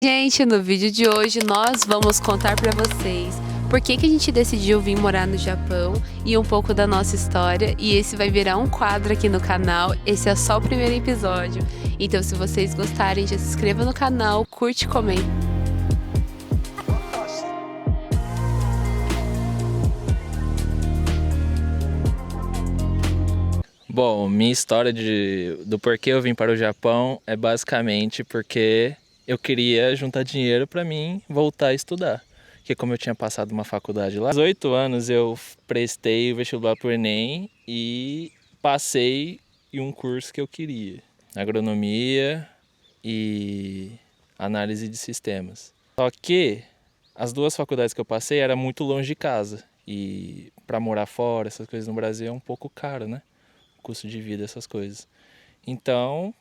Gente, no vídeo de hoje nós vamos contar pra vocês por que a gente decidiu vir morar no Japão e um pouco da nossa história, e esse vai virar um quadro aqui no canal. Esse é só o primeiro episódio, então se vocês gostarem, já se inscreva no canal, curte e comenta. Bom, minha história do porquê eu vim para o Japão é basicamente porque eu queria juntar dinheiro para mim voltar a estudar. Porque como eu tinha passado uma faculdade lá, aos 18 anos eu prestei o vestibular para o Enem e passei em um curso que eu queria, agronomia e análise de sistemas. Só que as duas faculdades que eu passei eram muito longe de casa e para morar fora, essas coisas no Brasil é um pouco caro, né? Custo de vida, essas coisas. Então,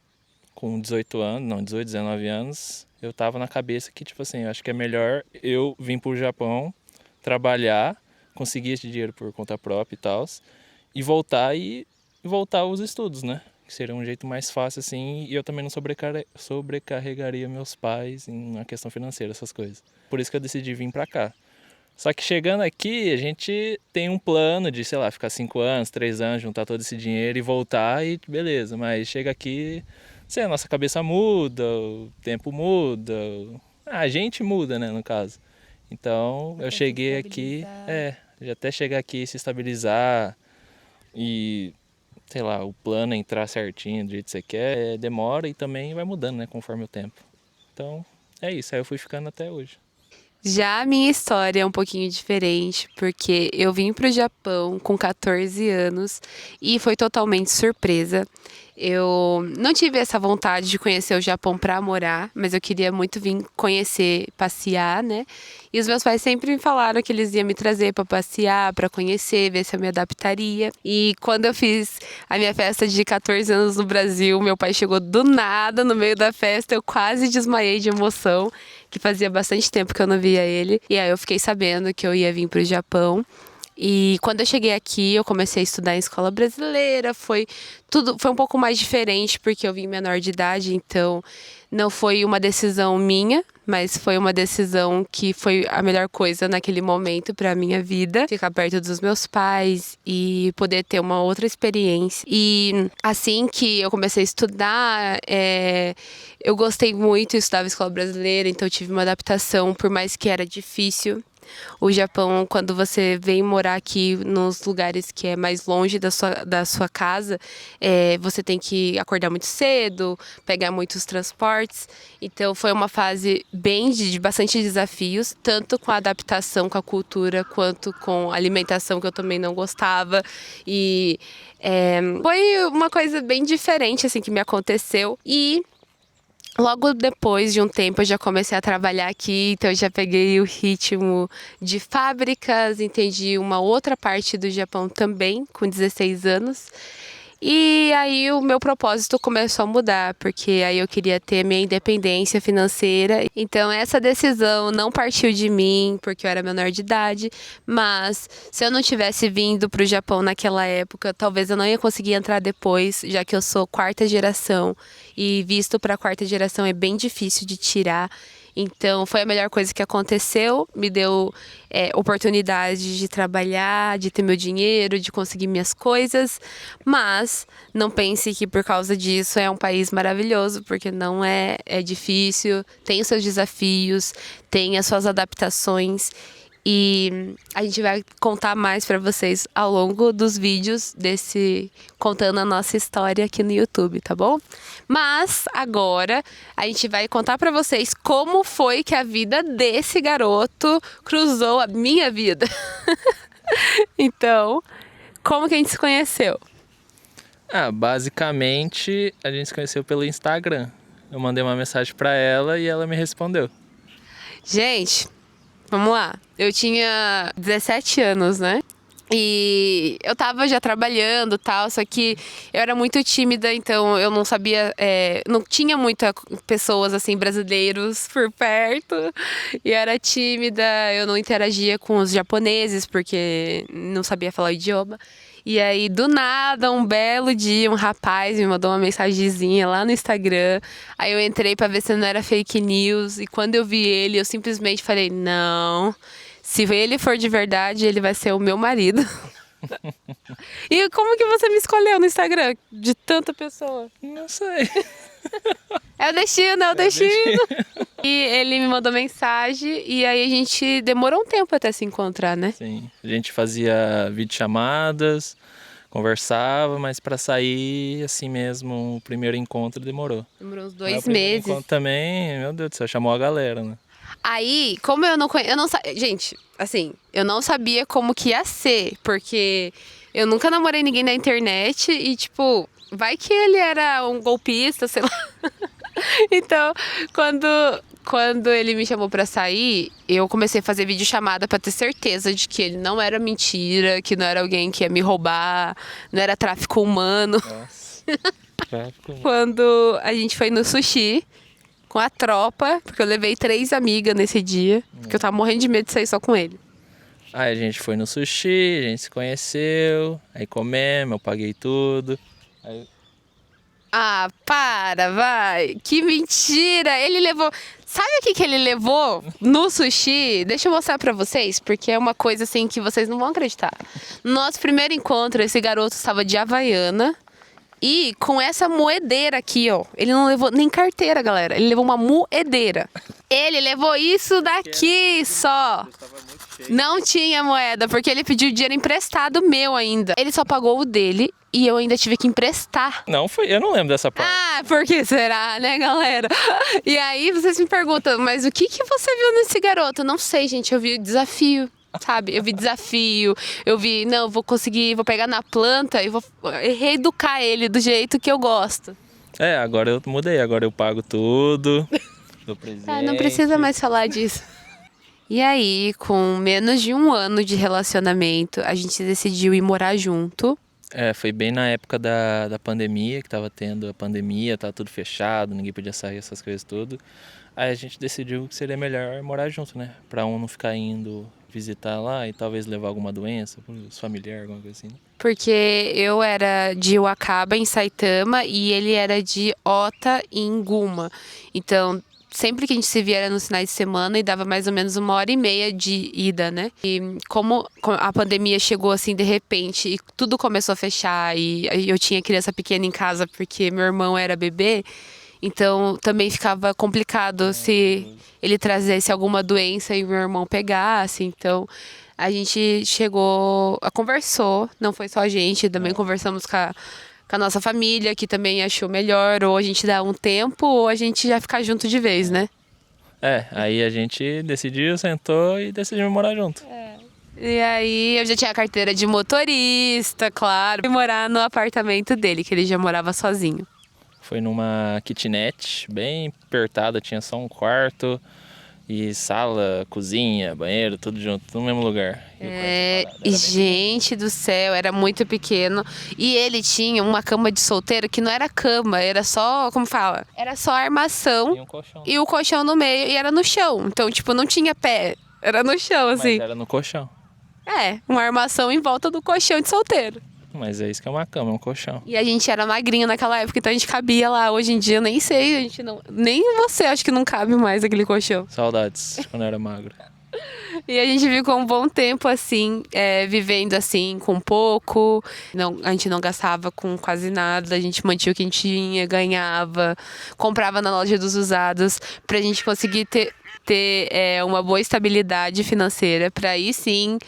com 18 anos, não, 18, 19 anos, eu tava na cabeça que, tipo assim, eu acho que é melhor eu vir pro Japão, trabalhar, conseguir esse dinheiro por conta própria e tal, e voltar aos estudos, né? Que seria um jeito mais fácil, assim, e eu também não sobrecarregaria meus pais em uma questão financeira, essas coisas. Por isso que eu decidi vir pra cá. Só que chegando aqui, a gente tem um plano de, sei lá, ficar 5 anos, 3 anos, juntar todo esse dinheiro e voltar e beleza. Mas chega aqui, sei, a nossa cabeça muda, o tempo muda, a gente muda, né, no caso. Então eu cheguei aqui, de até chegar aqui e se estabilizar e, sei lá, o plano entrar certinho do jeito que você quer, demora e também vai mudando, né, conforme o tempo. Então é isso, aí eu fui ficando até hoje. Já a minha história é um pouquinho diferente, porque eu vim para o Japão com 14 anos e foi totalmente surpresa. Eu não tive essa vontade de conhecer o Japão para morar, mas eu queria muito vir conhecer, passear, né? E os meus pais sempre me falaram que eles iam me trazer para passear, para conhecer, ver se eu me adaptaria. E quando eu fiz a minha festa de 14 anos no Brasil, meu pai chegou do nada no meio da festa, eu quase desmaiei de emoção, que fazia bastante tempo que eu não via ele. E aí eu fiquei sabendo que eu ia vir para o Japão. E quando eu cheguei aqui, eu comecei a estudar em escola brasileira, foi um pouco mais diferente porque eu vim menor de idade, então não foi uma decisão minha, mas foi uma decisão que foi a melhor coisa naquele momento para a minha vida, ficar perto dos meus pais e poder ter uma outra experiência. E assim que eu comecei a estudar, eu gostei muito, eu estudava em escola brasileira, então eu tive uma adaptação, por mais que era difícil. O Japão, quando você vem morar aqui nos lugares que é mais longe da sua casa, você tem que acordar muito cedo, pegar muitos transportes. Então foi uma fase bem de bastante desafios, tanto com a adaptação com a cultura, quanto com a alimentação, que eu também não gostava. E foi uma coisa bem diferente assim que me aconteceu. E logo depois de um tempo eu já comecei a trabalhar aqui, então eu já peguei o ritmo de fábricas, entendi uma outra parte do Japão também, com 16 anos. E aí o meu propósito começou a mudar, porque aí eu queria ter minha independência financeira. Então essa decisão não partiu de mim, porque eu era menor de idade, mas se eu não tivesse vindo para o Japão naquela época, talvez eu não ia conseguir entrar depois, já que eu sou quarta geração e visto para quarta geração é bem difícil de tirar. Então foi a melhor coisa que aconteceu, me deu oportunidade de trabalhar, de ter meu dinheiro, de conseguir minhas coisas, mas não pense que por causa disso é um país maravilhoso, porque não é difícil, tem os seus desafios, tem as suas adaptações. E a gente vai contar mais para vocês ao longo dos vídeos contando a nossa história aqui no YouTube, tá bom? Mas agora a gente vai contar para vocês como foi que a vida desse garoto cruzou a minha vida. Então, como que a gente se conheceu? Basicamente a gente se conheceu pelo Instagram. Eu mandei uma mensagem pra ela e ela me respondeu. Gente, vamos lá. Eu tinha 17 anos, né? E eu tava já trabalhando e tal, só que eu era muito tímida, então eu não sabia, não tinha muitas pessoas assim, brasileiros por perto. E eu era tímida, eu não interagia com os japoneses, porque não sabia falar o idioma. E aí, do nada, um belo dia, um rapaz me mandou uma mensagenzinha lá no Instagram. Aí eu entrei pra ver se não era fake news. E quando eu vi ele, eu simplesmente falei, não, se ele for de verdade, ele vai ser o meu marido. E como que você me escolheu no Instagram? De tanta pessoa? Não sei. É o destino, é o destino. E ele me mandou mensagem e aí a gente demorou um tempo até se encontrar, né? Sim, a gente fazia videochamadas, conversava, mas pra sair assim mesmo, o primeiro encontro demorou. Demorou uns Mas o 2 primeiro meses. encontro também, meu Deus do céu, chamou a galera, né? Aí, como eu não conheço, gente, assim, eu não sabia como que ia ser, porque eu nunca namorei ninguém na internet e, tipo, vai que ele era um golpista, sei lá. Então, quando ele me chamou pra sair, eu comecei a fazer videochamada pra ter certeza de que ele não era mentira, que não era alguém que ia me roubar, não era tráfico humano. Nossa, tráfico. Quando a gente foi no sushi com a tropa, porque eu levei 3 amigas nesse dia, porque eu tava morrendo de medo de sair só com ele. Aí a gente foi no sushi, a gente se conheceu, aí comemos, eu paguei tudo. Aí... Ah, para, vai. Que mentira! Ele levou. Sabe o que que ele levou no sushi? Deixa eu mostrar pra vocês, porque é uma coisa assim que vocês não vão acreditar. No nosso primeiro encontro, esse garoto estava de Havaiana e com essa moedeira aqui, ó. Ele não levou nem carteira, galera. Ele levou uma moedeira. Ele levou isso daqui só. Não tinha moeda, porque ele pediu dinheiro emprestado meu ainda. Ele só pagou o dele e eu ainda tive que emprestar. Não, eu não lembro dessa parte. Ah, por que será, né, galera? E aí vocês me perguntam, mas o que que você viu nesse garoto? Não sei, gente, eu vi o desafio, sabe? Eu vi desafio, eu vi, não, eu vou conseguir, vou pegar na planta e vou reeducar ele do jeito que eu gosto. É, agora eu mudei, agora eu pago tudo, dou presente. Ah, não precisa mais falar disso. E aí, com menos de 1 ano de relacionamento, a gente decidiu ir morar junto. É, foi bem na época da pandemia, que tava tendo a pandemia, tava tudo fechado, ninguém podia sair, essas coisas tudo. Aí a gente decidiu que seria melhor morar junto, né? Pra um não ficar indo visitar lá e talvez levar alguma doença, os familiares, alguma coisa assim, né? Porque eu era de Uacaba, em Saitama, e ele era de Ota, em Guma. Então, sempre que a gente se via era nos finais de semana e dava mais ou menos 1h30 de ida, né? E como a pandemia chegou assim de repente e tudo começou a fechar e eu tinha criança pequena em casa porque meu irmão era bebê, então também ficava complicado se ele trazesse alguma doença e meu irmão pegasse. Então a gente conversou, não foi só a gente, também conversamos com a nossa família, que também achou melhor, ou a gente dá um tempo, ou a gente já ficar junto de vez, né? É, aí a gente decidiu, sentou e decidimos morar junto. E aí eu já tinha a carteira de motorista, claro. Fui morar no apartamento dele, que ele já morava sozinho. Foi numa kitnet bem apertada, tinha só um quarto e sala, cozinha, banheiro, tudo junto, tudo no mesmo lugar. E gente do céu, era muito pequeno. E ele tinha uma cama de solteiro que não era cama, era só, como fala? Era só armação E um colchão. e o colchão no meio e era no chão. Então, tipo, não tinha pé, era no chão, assim. Mas era no colchão. É, uma armação em volta do colchão de solteiro. Mas é isso que é uma cama, é um colchão. E a gente era magrinho naquela época, então a gente cabia lá. Hoje em dia eu nem sei, a gente não. Nem você acho que não cabe mais aquele colchão. Saudades, quando eu era magro. E a gente ficou um bom tempo assim, vivendo assim, com pouco. Não, a gente não gastava com quase nada, a gente mantinha o que a gente tinha, ganhava, comprava na loja dos usados, pra gente conseguir ter uma boa estabilidade financeira, pra aí sim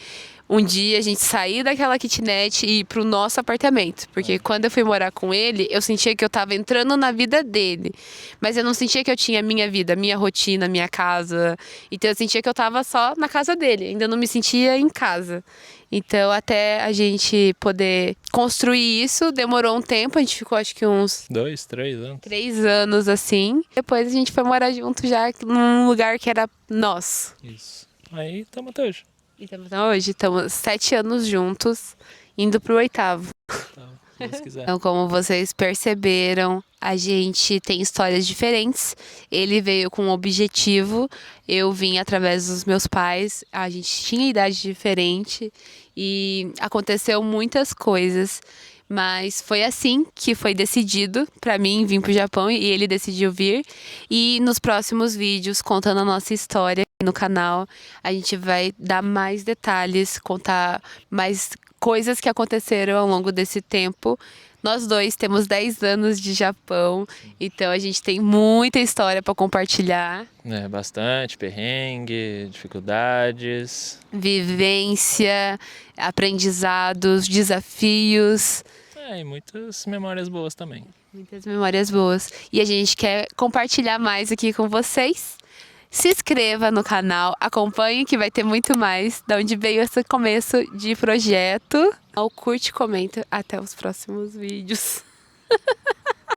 um dia a gente sair daquela kitnet e ir pro nosso apartamento. Porque quando eu fui morar com ele, eu sentia que eu tava entrando na vida dele. Mas eu não sentia que eu tinha a minha vida, minha rotina, minha casa. Então eu sentia que eu tava só na casa dele. Ainda não me sentia em casa. Então até a gente poder construir isso, demorou um tempo. A gente ficou acho que uns 2, 3 anos. 3 anos assim. Depois a gente foi morar junto já num lugar que era nosso. Isso. Aí estamos até hoje. Então hoje estamos 7 anos juntos, indo pro 8º. Deus quiser. Então, como vocês perceberam, a gente tem histórias diferentes. Ele veio com um objetivo, eu vim através dos meus pais. A gente tinha idade diferente e aconteceu muitas coisas. Mas foi assim que foi decidido para mim vir pro Japão e ele decidiu vir. E nos próximos vídeos, contando a nossa história aqui no canal, a gente vai dar mais detalhes, contar mais coisas que aconteceram ao longo desse tempo. Nós dois temos 10 anos de Japão, então a gente tem muita história para compartilhar. Bastante perrengue, dificuldades. Vivência, aprendizados, desafios. E muitas memórias boas também. Muitas memórias boas. E a gente quer compartilhar mais aqui com vocês. Se inscreva no canal, acompanhe que vai ter muito mais. Da onde veio esse começo de projeto. Curte e comenta. Até os próximos vídeos.